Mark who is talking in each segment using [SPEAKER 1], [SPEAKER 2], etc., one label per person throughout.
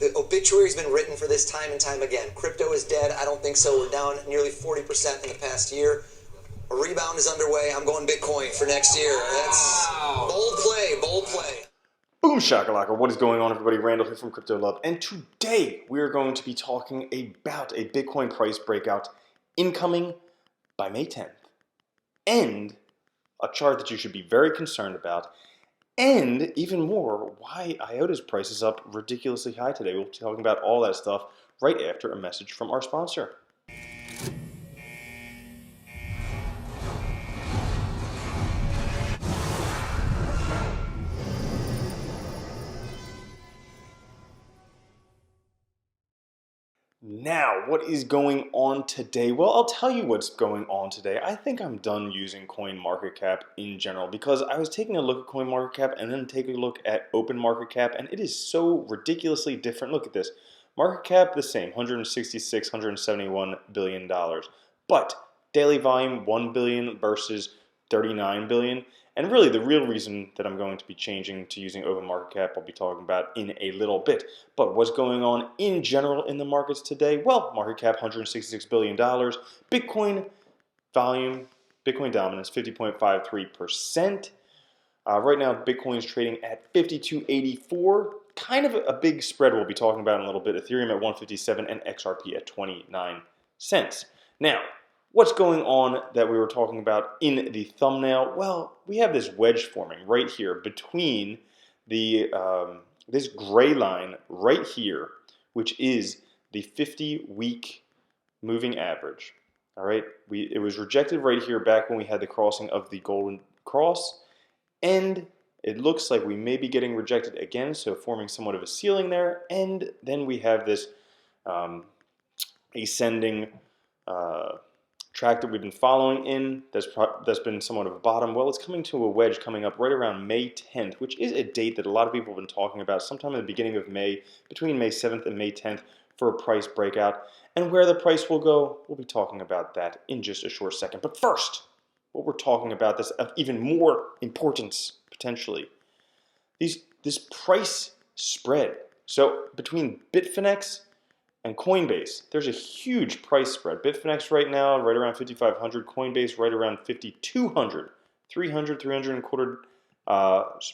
[SPEAKER 1] the obituary's been written for this time and time again. Crypto is dead. I don't think so. We're down nearly 40% in the past year. A rebound is underway. I'm going Bitcoin for next year. That's bold play, bold play.
[SPEAKER 2] Boom shakalaka, what is going on everybody? Randall here from Crypto Love, and today we're going to be talking about a Bitcoin price breakout incoming by May 10th, and a chart that you should be very concerned about, and even more, why IOTA's price is up ridiculously high today. We'll be talking about all that stuff right after a message from our sponsor. Now, what is going on today? Well, I'll tell you what's going on today. I think I'm done using CoinMarketCap in general because I was taking a look at CoinMarketCap and then taking a look at OpenMarketCap, and it is so ridiculously different. Look at this. Market cap the same, $166, $171 billion. But daily volume, 1 billion versus 39 billion. And really the real reason that I'm going to be changing to using OpenMarketCap I'll be talking about in a little bit. But what's going on in general in the markets today? Well, market cap $166 billion. Bitcoin volume, Bitcoin dominance 50.53%. Right now Bitcoin's trading at 52.84. Kind of a big spread we'll be talking about in a little bit. Ethereum at 157 and XRP at 29 cents. Now, what's going on that we were talking about in the thumbnail? Well, we have this wedge forming right here between the this gray line right here, which is the 50-week moving average. All right, it was rejected right here back when we had the crossing of the golden cross, and it looks like we may be getting rejected again, so forming somewhat of a ceiling there, and then we have this ascending track that we've been following in that's been somewhat of a bottom. Well, it's coming to a wedge coming up right around May 10th, which is a date that a lot of people have been talking about sometime in the beginning of May, between May 7th and May 10th for a price breakout. And where the price will go, we'll be talking about that in just a short second. But first, what we're talking about that's of even more importance potentially, this price spread. So between Bitfinex and Coinbase, there's a huge price spread. Bitfinex right now, right around 5,500. Coinbase right around 5,200. 300, 300 and a quarter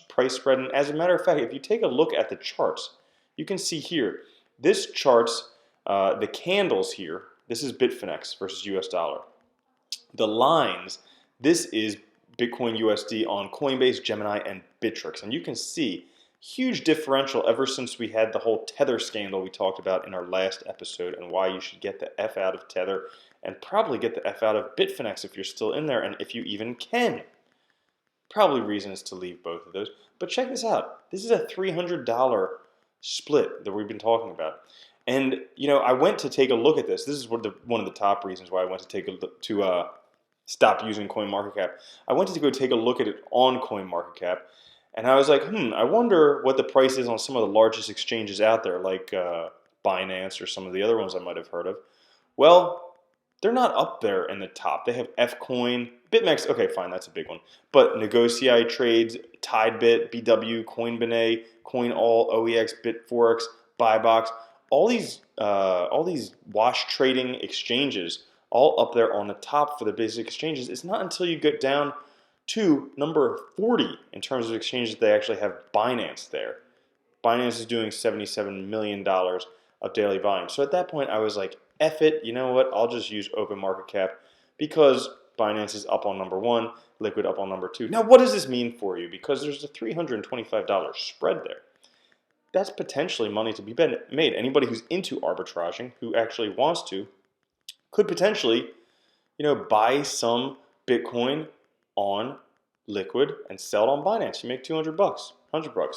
[SPEAKER 2] price spread. And as a matter of fact, if you take a look at the charts, you can see here, this charts, the candles here, this is Bitfinex versus US dollar. The lines, this is Bitcoin USD on Coinbase, Gemini, and Bittrex. And you can see huge differential ever since we had the whole Tether scandal we talked about in our last episode, and why you should get the F out of Tether and probably get the F out of Bitfinex if you're still in there, and if you even can. Probably reason is to leave both of those. But check this out. This is a $300 split that we've been talking about. And you know, I went to take a look at this. This is one of the top reasons why I went to take a look to stop using CoinMarketCap. I went to go take a look at it on CoinMarketCap, and I was like, I wonder what the price is on some of the largest exchanges out there, like BINANCE or some of the other ones I might have heard of. Well, they're not up there in the top. They have Fcoin, BitMEX, okay, fine, that's a big one. But Negotiate Trades, TideBit, BW, Coinbase, CoinAll, OEX, Bitforex, Buybox, all these wash trading exchanges, all up there on the top for the basic exchanges. It's not until you get down to number 40 in terms of exchanges they actually have Binance there. Binance is doing $77 million of daily volume. So at that point I was like, F it, you know what, I'll just use OpenMarketCap because Binance is up on number 1, Liquid up on number 2. Now what does this mean for you? Because there's a $325 spread there. That's potentially money to be made. Anybody who's into arbitraging, who actually wants to, could potentially, buy some Bitcoin on Liquid and sell it on Binance. You make $200, $100,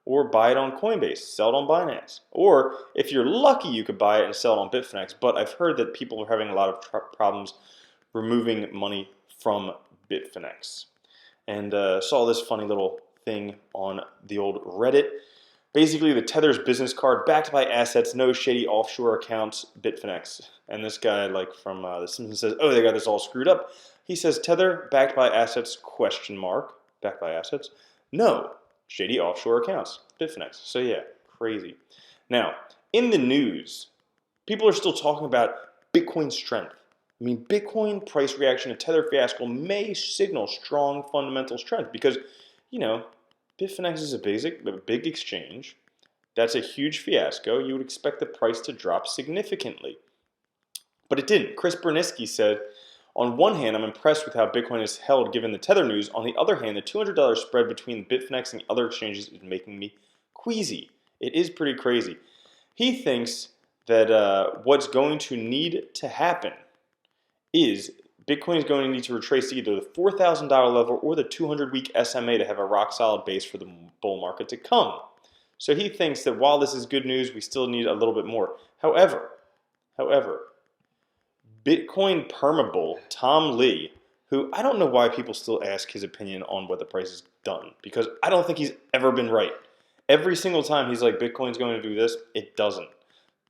[SPEAKER 2] or buy it on Coinbase, sell it on Binance, or if you're lucky, you could buy it and sell it on Bitfinex. But I've heard that people are having a lot of problems removing money from Bitfinex, and saw this funny little thing on the old Reddit. Basically, the Tether's business card, backed by assets, no shady offshore accounts, Bitfinex. And this guy, like from The Simpsons, says, oh, they got this all screwed up. He says, Tether, backed by assets, ? Backed by assets? No, shady offshore accounts, Bitfinex. So yeah, crazy. Now, In the news, people are still talking about Bitcoin strength. I mean, Bitcoin price reaction to Tether fiasco may signal strong fundamental strength because, you know, Bitfinex is a big exchange. That's a huge fiasco. You would expect the price to drop significantly. But it didn't. Chris Berniski said, on one hand, I'm impressed with how Bitcoin is held given the Tether news. On the other hand, the $200 spread between Bitfinex and other exchanges is making me queasy. It is pretty crazy. He thinks that what's going to need to happen is Bitcoin is going to need to retrace either the $4,000 level or the 200-week SMA to have a rock-solid base for the bull market to come. So he thinks that while this is good news, we still need a little bit more. However, Bitcoin permabull Tom Lee, who I don't know why people still ask his opinion on what the price has done, because I don't think he's ever been right. Every single time he's like, Bitcoin's going to do this, it doesn't.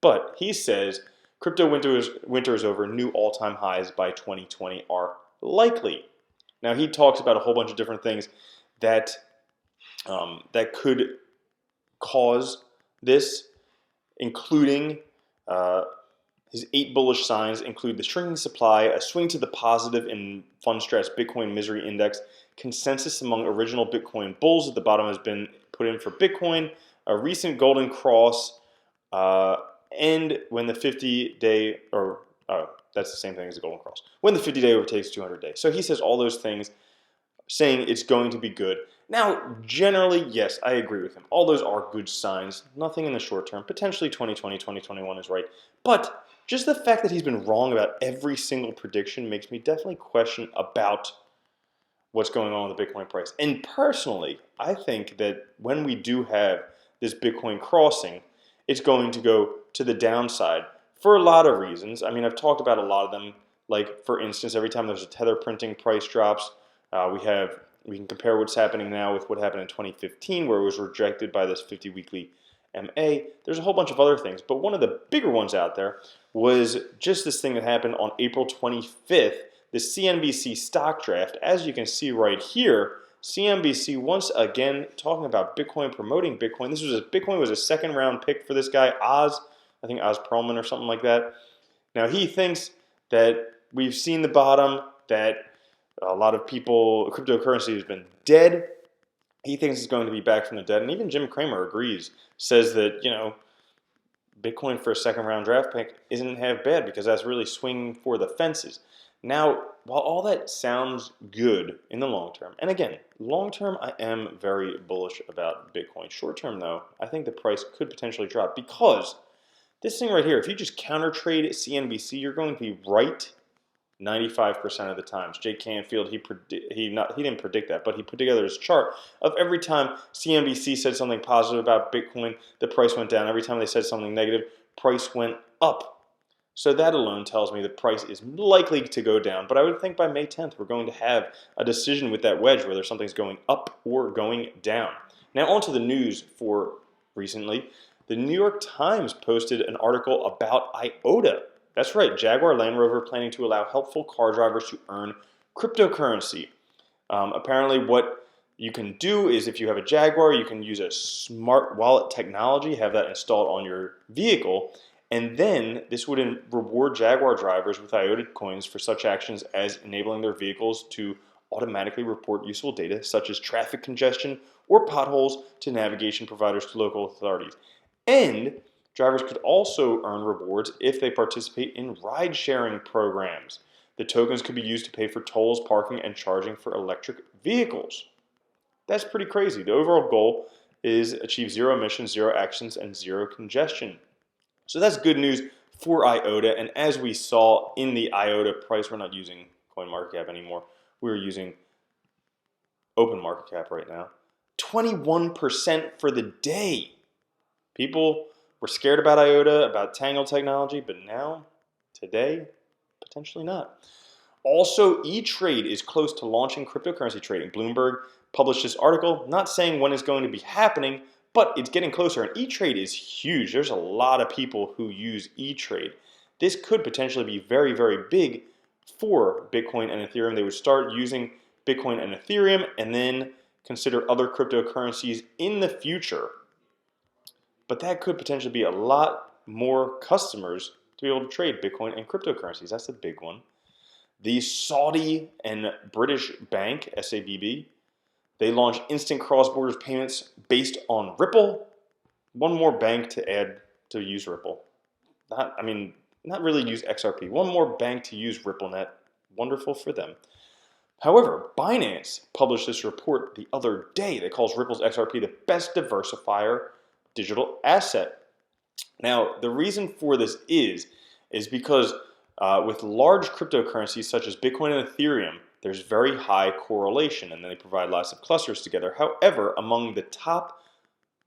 [SPEAKER 2] But he says crypto winter is over, new all-time highs by 2020 are likely. Now he talks about a whole bunch of different things that could cause this, including his 8 bullish signs include the shrinking supply, a swing to the positive in fund stress Bitcoin misery index, consensus among original Bitcoin bulls at the bottom has been put in for Bitcoin, a recent golden cross, and when the 50-day, that's the same thing as the golden cross, when the 50-day overtakes 200 days. So he says all those things, saying it's going to be good. Now, generally, yes, I agree with him. All those are good signs. Nothing in the short term. Potentially 2020, 2021 is right. But just the fact that he's been wrong about every single prediction makes me definitely question about what's going on with the Bitcoin price. And personally, I think that when we do have this Bitcoin crossing, it's going to go to the downside for a lot of reasons. I mean, I've talked about a lot of them. Like, for instance, every time there's a Tether printing price drops, we can compare what's happening now with what happened in 2015, where it was rejected by this 50 weekly MA. There's a whole bunch of other things, but one of the bigger ones out there was just this thing that happened on April 25th, the CNBC stock draft. As you can see right here, CNBC once again talking about Bitcoin, promoting Bitcoin. Bitcoin was a second round pick for this guy, Oz Perlman or something like that. Now he thinks that we've seen the bottom, that a lot of people, cryptocurrency has been dead. He thinks it's going to be back from the dead. And even Jim Cramer agrees, says that, Bitcoin for a second round draft pick isn't half bad because that's really swinging for the fences. Now, while all that sounds good in the long term, and again, long term I am very bullish about Bitcoin. Short term though, I think the price could potentially drop because this thing right here, if you just counter trade CNBC, you're going to be right 95% of the times. Jake Canfield, he didn't predict that, but he put together his chart of every time CNBC said something positive about Bitcoin, the price went down. Every time they said something negative, price went up. So that alone tells me the price is likely to go down. But I would think by May 10th, we're going to have a decision with that wedge, whether something's going up or going down. Now on to the news for recently. The New York Times posted an article about IOTA. That's right, Jaguar Land Rover planning to allow helpful car drivers to earn cryptocurrency. Apparently what you can do is if you have a Jaguar, you can use a smart wallet technology, have that installed on your vehicle, and then this would reward Jaguar drivers with IOTA coins for such actions as enabling their vehicles to automatically report useful data such as traffic congestion or potholes to navigation providers to local authorities. And drivers could also earn rewards if they participate in ride-sharing programs. The tokens could be used to pay for tolls, parking, and charging for electric vehicles. That's pretty crazy. The overall goal is achieve zero emissions, zero accidents, and zero congestion. So that's good news for IOTA. And as we saw in the IOTA price, we're not using CoinMarketCap anymore. We're using OpenMarketCap right now. 21% for the day. People were scared about IOTA, about Tangle technology, but now, today, potentially not. Also, ETrade is close to launching cryptocurrency trading. Bloomberg published this article, not saying when it's going to be happening, but it's getting closer, and ETrade is huge. There's a lot of people who use ETrade. This could potentially be very, very big for Bitcoin and Ethereum. They would start using Bitcoin and Ethereum and then consider other cryptocurrencies in the future. But that could potentially be a lot more customers to be able to trade Bitcoin and cryptocurrencies. That's the big one. The Saudi and British bank, SABB, they launched instant cross-border payments based on Ripple. One more bank to add to use Ripple. Not really use XRP. One more bank to use RippleNet. Wonderful for them. However, BINANCE published this report the other day that calls Ripple's XRP the best diversifier digital asset. Now, the reason for this is because with large cryptocurrencies such as Bitcoin and Ethereum, there's very high correlation, and then they provide lots of clusters together. However, among the top,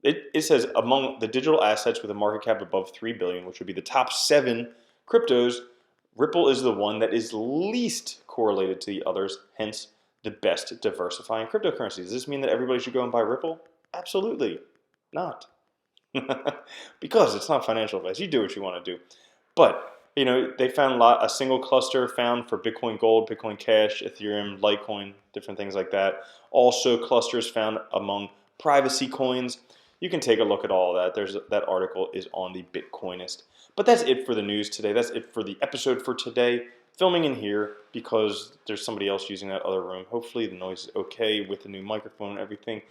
[SPEAKER 2] it says among the digital assets with a market cap above $3 billion, which would be the top 7 cryptos, Ripple is the one that is least correlated to the others, hence the best diversifying cryptocurrencies. Does this mean that everybody should go and buy Ripple? Absolutely not. Because it's not financial advice. You do what you want to do. But they found a single cluster found for Bitcoin Gold, Bitcoin Cash, Ethereum, Litecoin, different things like that. Also clusters found among privacy coins. You can take a look at all of that. That article is on the Bitcoinist. But that's it for the news today. That's it for the episode for today. Filming in here because there's somebody else using that other room. Hopefully the noise is okay with the new microphone and everything.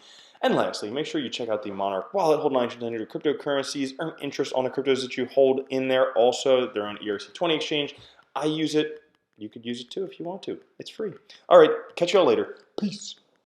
[SPEAKER 2] And lastly, make sure you check out the Monarch wallet. Hold 900 cryptocurrencies. Earn interest on the cryptos that you hold in there. Also, they're on ERC20 exchange. I use it. You could use it too if you want to. It's free. All right. Catch you all later. Peace.